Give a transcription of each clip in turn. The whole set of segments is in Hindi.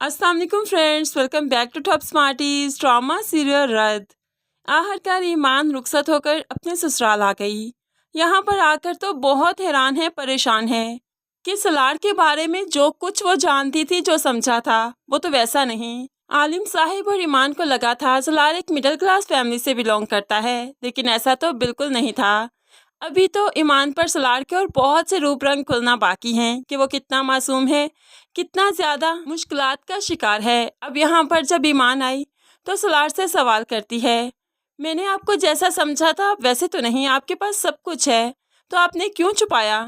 अस्सलाम वालेकुम friends, welcome back to Top Smarties. Drama serial रद्द। आखिरकार ईमान रुखसत होकर अपने ससुराल आ गई। यहाँ पर आकर तो बहुत हैरान है, परेशान है कि सलार के बारे में जो कुछ वो जानती थी, जो समझा था, वो तो वैसा नहीं। आलिम साहिब और ईमान को लगा था सलार एक मिडिल क्लास फैमिली से बिलोंग करता है, लेकिन ऐसा तो बिल्कुल नहीं था। अभी तो ईमान पर सलार के और बहुत से रूप रंग खुलना बाकी हैं कि वो कितना मासूम है, कितना ज़्यादा मुश्किलात का शिकार है। अब यहाँ पर जब ईमान आई तो सलार से सवाल करती है, मैंने आपको जैसा समझा था वैसे तो नहीं, आपके पास सब कुछ है, तो आपने क्यों छुपाया?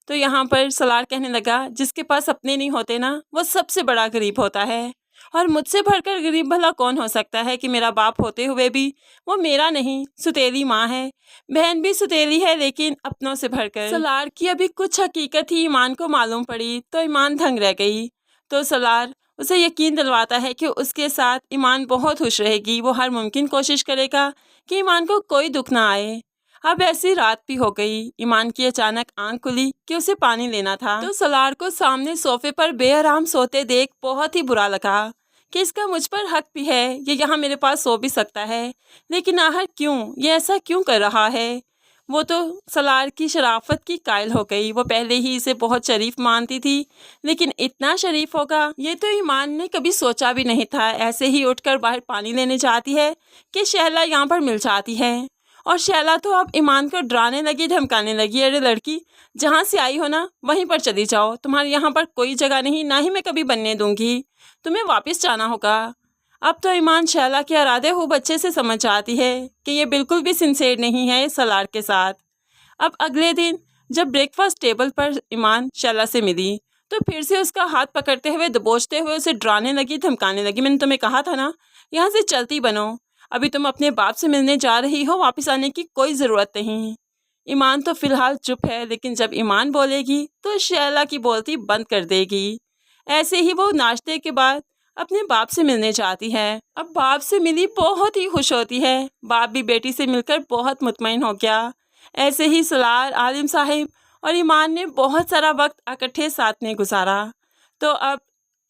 तो यहाँ पर सलार कहने लगा, जिसके पास अपने नहीं होते ना, वो सबसे बड़ा गरीब होता है, और मुझसे बढ़कर गरीब भला कौन हो सकता है कि मेरा बाप होते हुए भी वो मेरा नहीं, सुतेली माँ है, बहन भी सुतेली है, लेकिन अपनों से भरकर। सलार की अभी कुछ हकीकत ही ईमान को मालूम पड़ी तो ईमान दंग रह गई। तो सलार उसे यकीन दिलवाता है कि उसके साथ ईमान बहुत खुश रहेगी, वो हर मुमकिन कोशिश करेगा कि ईमान को कोई दुख ना आए। अब ऐसी रात भी हो गई। ईमान की अचानक आंख खुली कि उसे पानी लेना था, तो सलार को सामने सोफे पर बेआराम सोते देख बहुत ही बुरा लगा कि इसका मुझ पर हक भी है, ये यहाँ मेरे पास सो भी सकता है, लेकिन आखिर क्यों, ये ऐसा क्यों कर रहा है? वो तो सलार की शराफत की कायल हो गई। वो पहले ही इसे बहुत शरीफ मानती थी, लेकिन इतना शरीफ होगा ये तो ईमान ने कभी सोचा भी नहीं था। ऐसे ही उठकर बाहर पानी लेने जाती है कि शैला यहाँ पर मिल जाती है, और शैला तो अब ईमान को डराने लगी, धमकाने लगी, अरे लड़की, जहाँ से आई हो ना वहीं पर चली जाओ, तुम्हारे यहाँ पर कोई जगह नहीं, ना ही मैं कभी बनने दूंगी, तुम्हें वापस जाना होगा। अब तो ईमान शैला के इरादे हो बच्चे से समझ आती है कि ये बिल्कुल भी सिंसेर नहीं है सलार के साथ। अब अगले दिन जब ब्रेकफास्ट टेबल पर ईमान शैला से मिली तो फिर से उसका हाथ पकड़ते हुए, दबोचते हुए उसे डराने लगी, धमकाने लगी, मैंने तुम्हें कहा था ना यहाँ से चलती बनो, अभी तुम अपने बाप से मिलने जा रही हो, वापस आने की कोई ज़रूरत नहीं। ईमान तो फिलहाल चुप है, लेकिन जब ईमान बोलेगी तो शैला की बोलती बंद कर देगी। ऐसे ही वो नाश्ते के बाद अपने बाप से मिलने जाती है। अब बाप से मिली बहुत ही खुश होती है, बाप भी बेटी से मिलकर बहुत मुतमईन हो गया। ऐसे ही सलार, आलिम साहिब और ईमान ने बहुत सारा वक्त इकट्ठे साथ में गुजारा। तो अब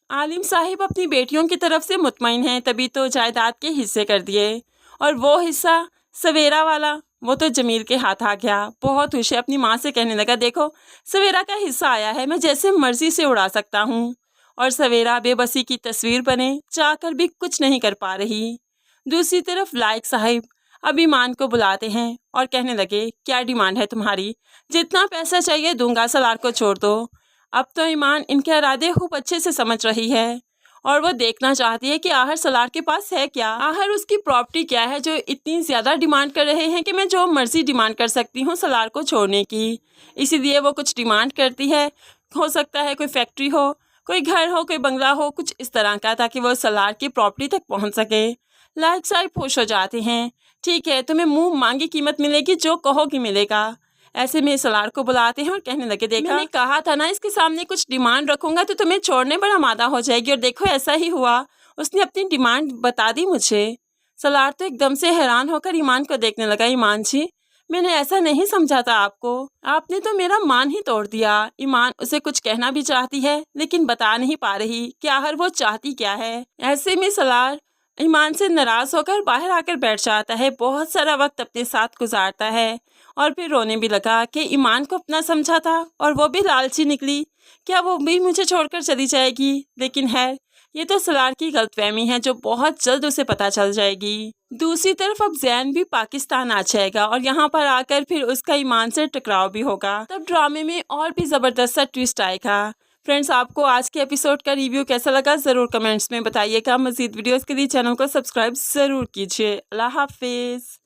आलिम साहिब अपनी बेटियों की तरफ से मुतमईन हैं, तभी तो जायदाद के हिस्से कर दिए, और वो हिस्सा सवेरा वाला वो तो जमील के हाथ आ गया। बहुत खुश है, अपनी माँ से कहने लगा, देखो सवेरा का हिस्सा आया है, मैं जैसे मर्जी से उड़ा सकता हूँ। और सवेरा बेबसी की तस्वीर बने, चाहकर भी कुछ नहीं कर पा रही। दूसरी तरफ लाइक साहिब अब ईमान को बुलाते हैं और कहने लगे, क्या डिमांड है तुम्हारी? जितना पैसा चाहिए दूंगा, सलार को छोड़ दो। अब तो ईमान इनके इरादे खूब अच्छे से समझ रही है, और वो देखना चाहती है कि आखिर सलार के पास है क्या, आखिर उसकी प्रॉपर्टी क्या है जो इतनी ज़्यादा डिमांड कर रहे हैं कि मैं जो मर्जी डिमांड कर सकती हूँ सलार को छोड़ने की। इसीलिए वो कुछ डिमांड करती है, हो सकता है कोई फैक्ट्री हो, कोई घर हो, कोई बंगला हो, कुछ इस तरह का, ताकि वो सलार की प्रॉपर्टी तक पहुँच सके। लाइक साहिब खुश हो जाते हैं, ठीक है, तुम्हें मुँह मांगी कीमत मिलेगी, जो कहोगी मिलेगा। ऐसे में सलार को बुलाते हैं और कहने लगे, देखा मैंने कहा था ना, इसके सामने कुछ डिमांड रखूंगा तो तुम्हें छोड़ने पर आमादा हो जाएगी, और देखो ऐसा ही हुआ, उसने अपनी डिमांड बता दी मुझे। सलार तो एकदम से हैरान होकर ईमान को देखने लगा, ईमान जी, मैंने ऐसा नहीं समझा था आपको, आपने तो मेरा मान ही तोड़ दिया। ईमान उसे कुछ कहना भी चाहती है, लेकिन बता नहीं पा रही कि आखिर वो चाहती क्या है। ऐसे में सलार ईमान से नाराज होकर बाहर आकर बैठ जाता है, बहुत सारा वक्त अपने साथ गुजारता है, और फिर रोने भी लगा कि ईमान को अपना समझा था और वो भी लालची निकली, क्या वो भी मुझे छोड़कर चली जाएगी? लेकिन है, ये तो सलार की गलतफहमी है जो बहुत जल्द उसे पता चल जाएगी। दूसरी तरफ अब जैन भी पाकिस्तान आ जाएगा, और यहाँ पर आकर फिर उसका ईमान से टकराव भी होगा। तब ड्रामे में और भी ज़बरदस्त सा ट्विस्ट आएगा। फ्रेंड्स, आपको आज के एपिसोड का रिव्यू कैसा लगा ज़रूर कमेंट्स में बताइएगा। मज़ीद वीडियोस के लिए चैनल को सब्सक्राइब ज़रूर कीजिए। अल्लाह हाफिज़।